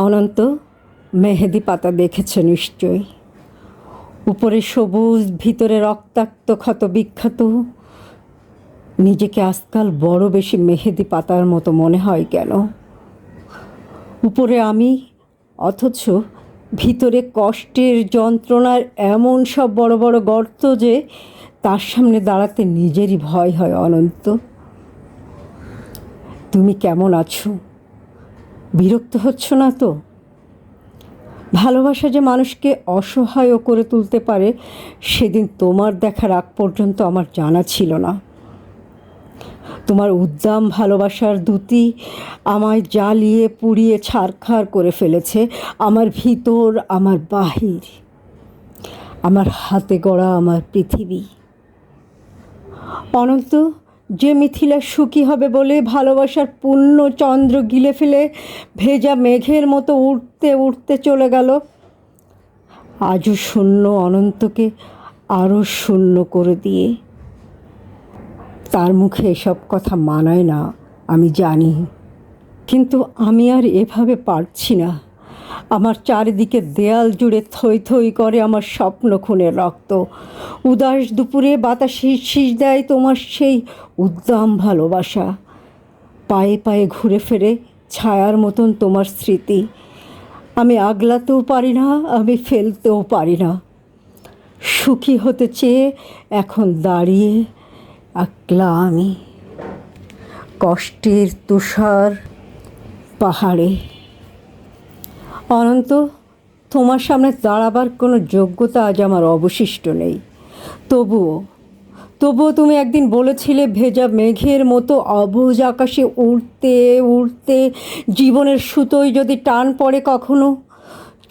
অনন্ত, মেহেদি পাতা দেখেছ নিশ্চয়ই। উপরে সবুজ, ভিতরে রক্তাক্ত ক্ষত বিক্ষত। নিজেকে আজকাল বড় বেশি মেহেদি পাতার মতো মনে হয় কেন? উপরে আমি, অথচ ভিতরে কষ্টের যন্ত্রণার এমন সব বড় বড় গর্ত যে তার সামনে দাঁড়াতে নিজেরই ভয় হয়। অনন্ত, তুমি কেমন আছো? বিরক্ত হচ্ছ না তো? ভালোবাসা যে মানুষকে অসহায়ও করে তুলতে পারে সেদিন তোমার দেখার আগ পর্যন্ত আমার জানা ছিল না। তোমার উদ্দাম ভালোবাসার দ্যুতি আমায় জ্বালিয়ে পুড়িয়ে ছারখার করে ফেলেছে। আমার ভিতর, আমার বাহির, আমার হাতে গড়া আমার পৃথিবী। অনন্ত, যে মিথিলা সুখী হবে বলে ভালোবাসার পূর্ণ চন্দ্র গিলে ফেলে ভেজা মেঘের মতো উড়তে উড়তে চলে গেল, আজও শূন্য অনন্তকে আরও শূন্য করে দিয়ে। তার মুখে এসব কথা মানায় না, আমি জানি, কিন্তু আমি আর এভাবে পারছি না। আমার চারিদিকে দেয়াল জুড়ে থই থই করে আমার স্বপ্ন খুনের রক্ত। উদাস দুপুরে বাতাসে শীষ দেয় তোমার সেই উদ্দাম ভালোবাসা। পায়ে পায়ে ঘুরে ফেরে ছায়ার মতন তোমার স্মৃতি। আমি আগলাতেও পারি না, আমি ফেলতেও পারি না। সুখী হতে চেয়ে এখন দাঁড়িয়ে একলা আমি কষ্টের তুষার পাহাড়ে। অনন্ত, তোমার সামনে দাঁড়াবার কোনো যোগ্যতা আজ আমার অবশিষ্ট নেই। তবুও তুমি একদিন বলেছিলে ভেজা মেঘের মতো অবুঝ আকাশে উড়তে উড়তে জীবনের সুতোয় যদি টান পড়ে কখনো,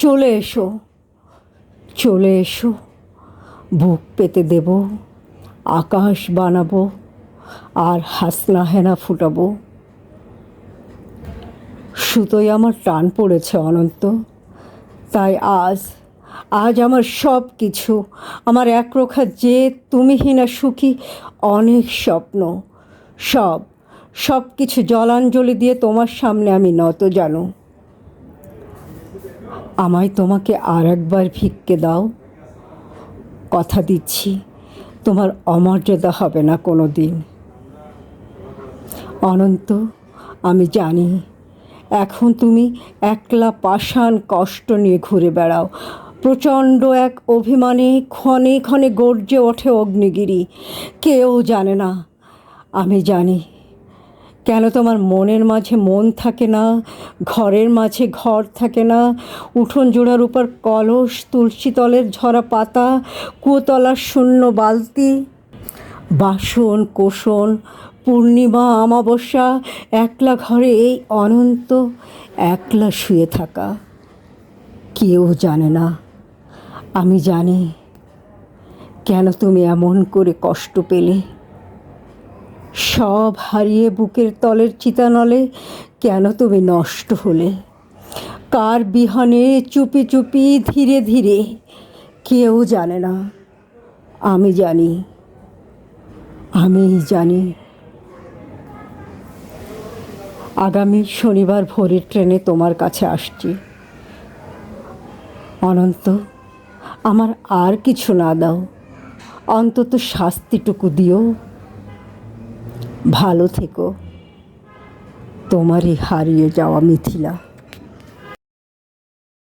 চলে এসো, চলে এসো, বুক পেতে দেব, আকাশ বানাবো আর হাসনা হেনা ফুটাবো। সুতোয় আমার টান পড়েছে অনন্ত, তাই আজ আমার সব কিছু, আমার একরোখা যে তুমিহীনা সুখী অনেক স্বপ্ন, সব কিছু জলাঞ্জলি দিয়ে তোমার সামনে আমি নত জানো। আমায় তোমাকে আর একবার ভিক্ষে দাও, কথা দিচ্ছি তোমার অমর্যাদা হবে না কোনো দিন। অনন্ত, আমি জানি এখন তুমি একলা পাষাণ কষ্ট নিয়ে ঘুরে বেড়াও। প্রচণ্ড এক অভিমানে ক্ষণে ক্ষণে গর্জে ওঠে অগ্নিগিরি। কেউ জানে না, আমি জানি কেন তোমার মনের মাঝে মন থাকে না, ঘরের মাঝে ঘর থাকে না। উঠোন জোড়ার উপর কলস, তুলসী তলের ঝরা পাতা, কুয়োতলার শূন্য বালতি, বাসন কোসন, পূর্ণিমা অমাবস্যা, একলা ঘরে এই অনন্ত একলা শুয়ে থাকা। কেউ জানে না, আমি জানি কেন তুমি এমন করে কষ্ট পেলে। সব হারিয়ে বুকের তলের চিতানলে কেন তুমি নষ্ট হলে। কার বিহনে চুপি চুপি ধীরে ধীরে, কেউ জানে না, আমি জানি, আমি জানি। আগামী শনিবার ভোরের ট্রেনে তোমার কাছে আসছি। অনন্ত, আমার আর কিছু না দাও, অন্তত শাস্তিটুকু দিও। ভালো থেকো, তোমারই হারিয়ে যাওয়া মিথিলা।